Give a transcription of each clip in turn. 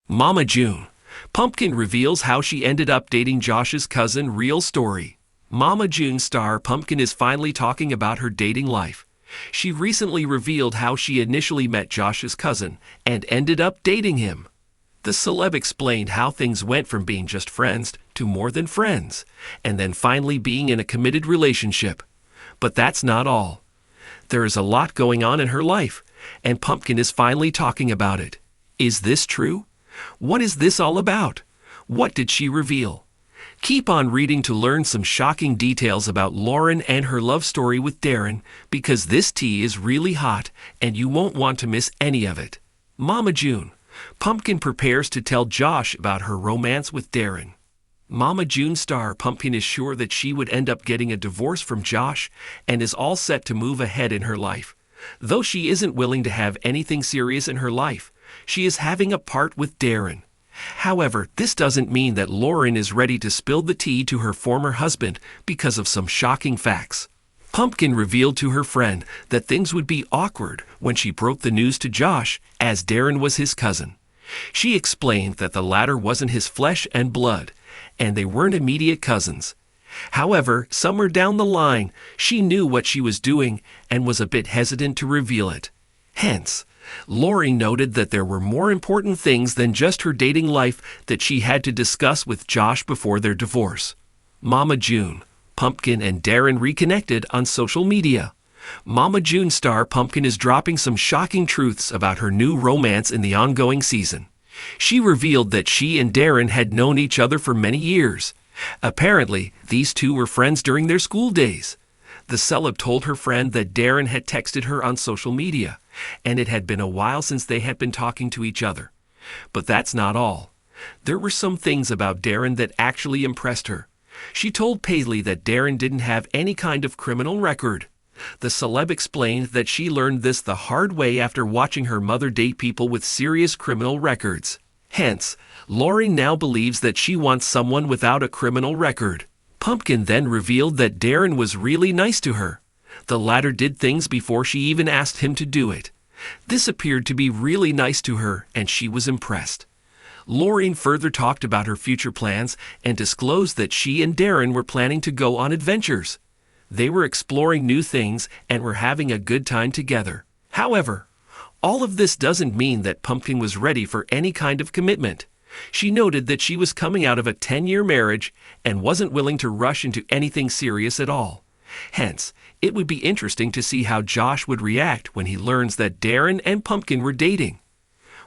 Mama June. Pumpkin reveals how she ended up dating Josh's cousin. Real story. Mama June star Pumpkin is finally talking about her dating life. She recently revealed how she initially met Josh's cousin and ended up dating him. The celeb explained how things went from being just friends to more than friends, and then finally being in a committed relationship. But that's not all. There is a lot going on in her life, and Pumpkin is finally talking about it. Is this true? What is this all about? What did she reveal? Keep on reading to learn some shocking details about Lauren and her love story with Darren, because this tea is really hot and you won't want to miss any of it. Mama June. Pumpkin prepares to tell Josh about her romance with Darren. Mama June star Pumpkin is sure that she would end up getting a divorce from Josh and is all set to move ahead in her life. Though she isn't willing to have anything serious in her life, she is having a part with Darren. However, this doesn't mean that Lauren is ready to spill the tea to her former husband because of some shocking facts. Pumpkin revealed to her friend that things would be awkward when she broke the news to Josh, as Darren was his cousin. She explained that the latter wasn't his flesh and blood, and they weren't immediate cousins. However, somewhere down the line, she knew what she was doing and was a bit hesitant to reveal it. Hence, Lori noted that there were more important things than just her dating life that she had to discuss with Josh before their divorce. Mama June. Pumpkin and Darren reconnected on social media. Mama June star Pumpkin is dropping some shocking truths about her new romance in the ongoing season. She revealed that she and Darren had known each other for many years. Apparently, these two were friends during their school days. The celeb told her friend that Darren had texted her on social media, and it had been a while since they had been talking to each other. But that's not all. There were some things about Darren that actually impressed her. She told Paisley that Darren didn't have any kind of criminal record. The celeb explained that she learned this the hard way after watching her mother date people with serious criminal records. Hence, Lori now believes that she wants someone without a criminal record. Pumpkin then revealed that Darren was really nice to her. The latter did things before she even asked him to do it. This appeared to be really nice to her, and she was impressed. Lorraine further talked about her future plans and disclosed that she and Darren were planning to go on adventures. They were exploring new things and were having a good time together. However, all of this doesn't mean that Pumpkin was ready for any kind of commitment. She noted that she was coming out of a 10-year marriage and wasn't willing to rush into anything serious at all. Hence, it would be interesting to see how Josh would react when he learns that Darren and Pumpkin were dating.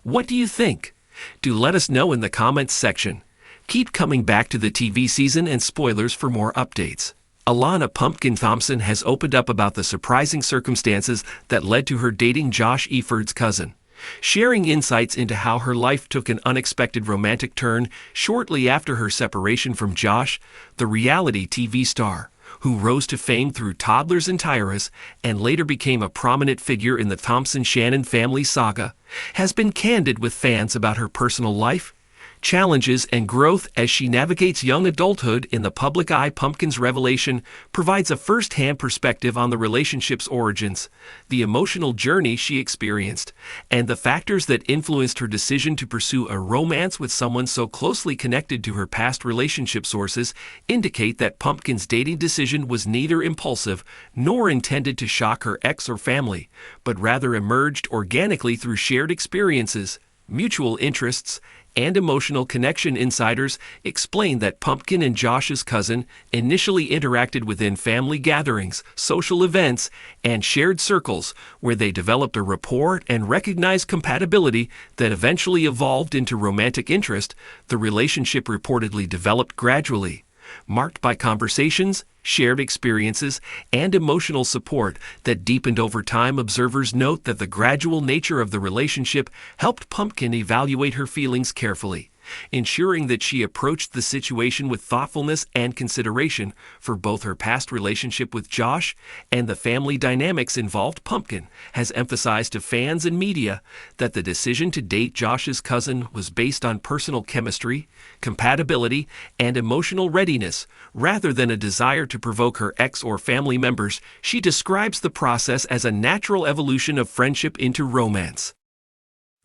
What do you think? Do let us know in the comments section. Keep coming back to the TV season and spoilers for more updates. Alana Pumpkin Thompson has opened up about the surprising circumstances that led to her dating Josh Eford's cousin, sharing insights into how her life took an unexpected romantic turn shortly after her separation from Josh, the reality TV star, who rose to fame through Toddlers and Tyras and later became a prominent figure in the Thompson-Shannon family saga, has been candid with fans about her personal life, challenges, and growth as she navigates young adulthood in the public eye. Pumpkin's revelation provides a first-hand perspective on the relationship's origins, the emotional journey she experienced, and the factors that influenced her decision to pursue a romance with someone so closely connected to her past relationship. Sources indicate that Pumpkin's dating decision was neither impulsive nor intended to shock her ex or family, but rather emerged organically through shared experiences, mutual interests, and emotional connection. Insiders explain that Pumpkin and Josh's cousin initially interacted within family gatherings, social events, and shared circles where they developed a rapport and recognized compatibility that eventually evolved into romantic interest. The relationship reportedly developed gradually, marked by conversations, shared experiences, and emotional support that deepened over time. Observers note that the gradual nature of the relationship helped Pumpkin evaluate her feelings carefully, ensuring that she approached the situation with thoughtfulness and consideration for both her past relationship with Josh and the family dynamics involved. Pumpkin has emphasized to fans and media that the decision to date Josh's cousin was based on personal chemistry, compatibility, and emotional readiness, rather than a desire to provoke her ex or family members. She describes the process as a natural evolution of friendship into romance.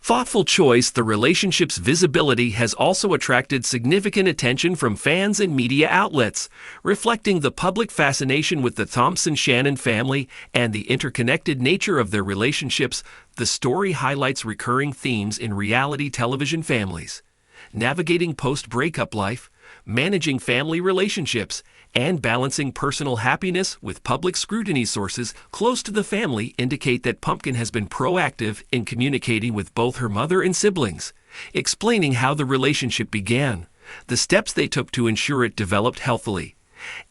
Thoughtful choice. The relationship's visibility has also attracted significant attention from fans and media outlets, reflecting the public fascination with the Thompson-Shannon family and the interconnected nature of their relationships. The story highlights recurring themes in reality television families: navigating post-breakup life, managing family relationships, and balancing personal happiness with public scrutiny. Sources close to the family indicate that Pumpkin has been proactive in communicating with both her mother and siblings, explaining how the relationship began, the steps they took to ensure it developed healthily,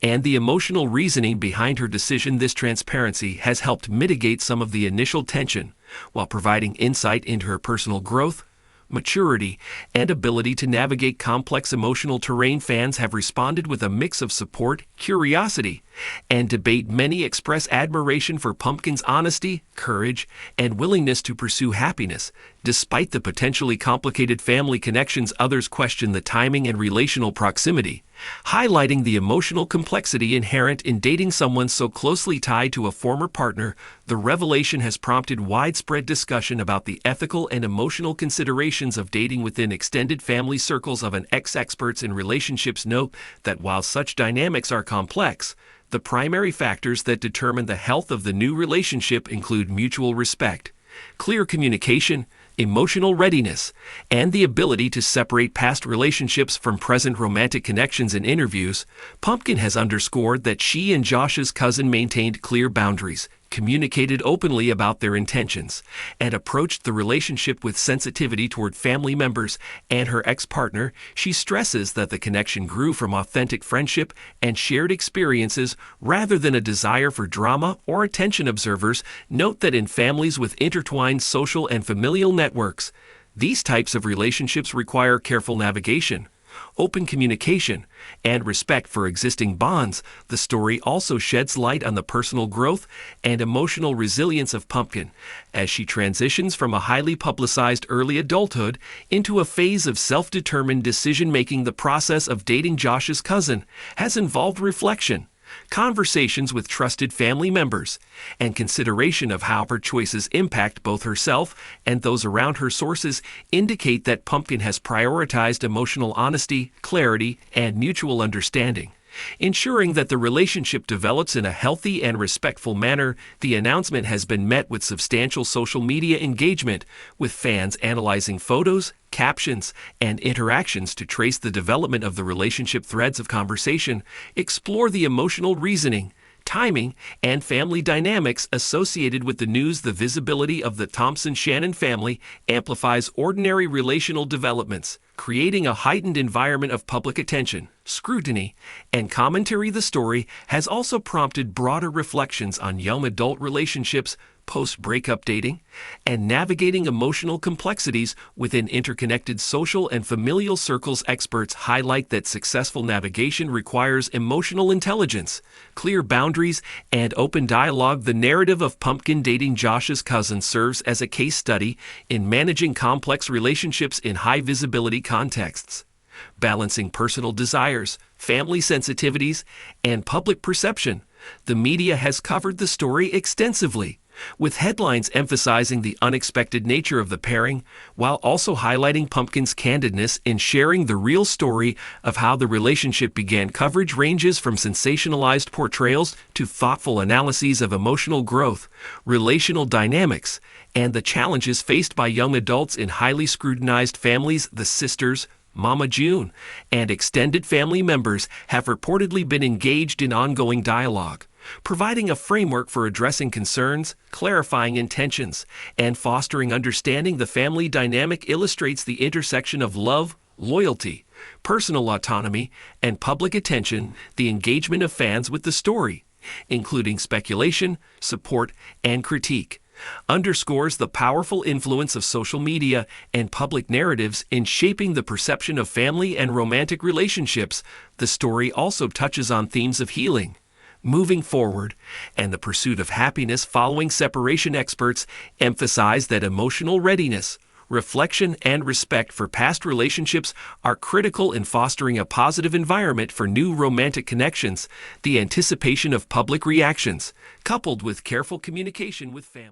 and the emotional reasoning behind her decision. This transparency has helped mitigate some of the initial tension, while providing insight into her personal growth, maturity, and ability to navigate complex emotional terrain. Fans have responded with a mix of support, curiosity, and debate. Many express admiration for Pumpkin's honesty, courage, and willingness to pursue happiness, despite the potentially complicated family connections. Others question the timing and relational proximity, highlighting the emotional complexity inherent in dating someone so closely tied to a former partner. The revelation has prompted widespread discussion about the ethical and emotional considerations of dating within extended family circles. Of an experts in relationships note that while such dynamics are complex, the primary factors that determine the health of the new relationship include mutual respect, clear communication, emotional readiness, and the ability to separate past relationships from present romantic connections. In interviews, Pumpkin has underscored that she and Josh's cousin maintained clear boundaries, communicated openly about their intentions, and approached the relationship with sensitivity toward family members and her ex-partner. She stresses that the connection grew from authentic friendship and shared experiences rather than a desire for drama or attention. Observers note that in families with intertwined social and familial networks, these types of relationships require careful navigation, open communication, and respect for existing bonds. The story also sheds light on the personal growth and emotional resilience of Pumpkin as she transitions from a highly publicized early adulthood into a phase of self-determined decision-making. The process of dating Josh's cousin has involved reflection, conversations with trusted family members, and consideration of how her choices impact both herself and those around her. Sources indicate that Pumpkin has prioritized emotional honesty, clarity, and mutual understanding, ensuring that the relationship develops in a healthy and respectful manner. The announcement has been met with substantial social media engagement, with fans analyzing photos, captions, and interactions to trace the development of the relationship. Threads of conversation explore the emotional reasoning, timing, and family dynamics associated with the news. The visibility of the Thompson-Shannon family amplifies ordinary relational developments, creating a heightened environment of public attention, scrutiny, and commentary. The story has also prompted broader reflections on young adult relationships, post-breakup dating, and navigating emotional complexities within interconnected social and familial circles. Experts highlight that successful navigation requires emotional intelligence, clear boundaries, and open dialogue. The narrative of Pumpkin dating Josh's cousin serves as a case study in managing complex relationships in high-visibility contexts, balancing personal desires, family sensitivities, and public perception. The media has covered the story extensively, with headlines emphasizing the unexpected nature of the pairing, while also highlighting Pumpkin's candidness in sharing the real story of how the relationship began. Coverage ranges from sensationalized portrayals to thoughtful analyses of emotional growth, relational dynamics, and the challenges faced by young adults in highly scrutinized families. The sisters, Mama June, and extended family members have reportedly been engaged in ongoing dialogue, providing a framework for addressing concerns, clarifying intentions, and fostering understanding. The family dynamic illustrates the intersection of love, loyalty, personal autonomy, and public attention. The engagement of fans with the story, including speculation, support, and critique, underscores the powerful influence of social media and public narratives in shaping the perception of family and romantic relationships. The story also touches on themes of healing, moving forward, and the pursuit of happiness following separation. Experts emphasize that emotional readiness, reflection, and respect for past relationships are critical in fostering a positive environment for new romantic connections. The anticipation of public reactions, coupled with careful communication with family.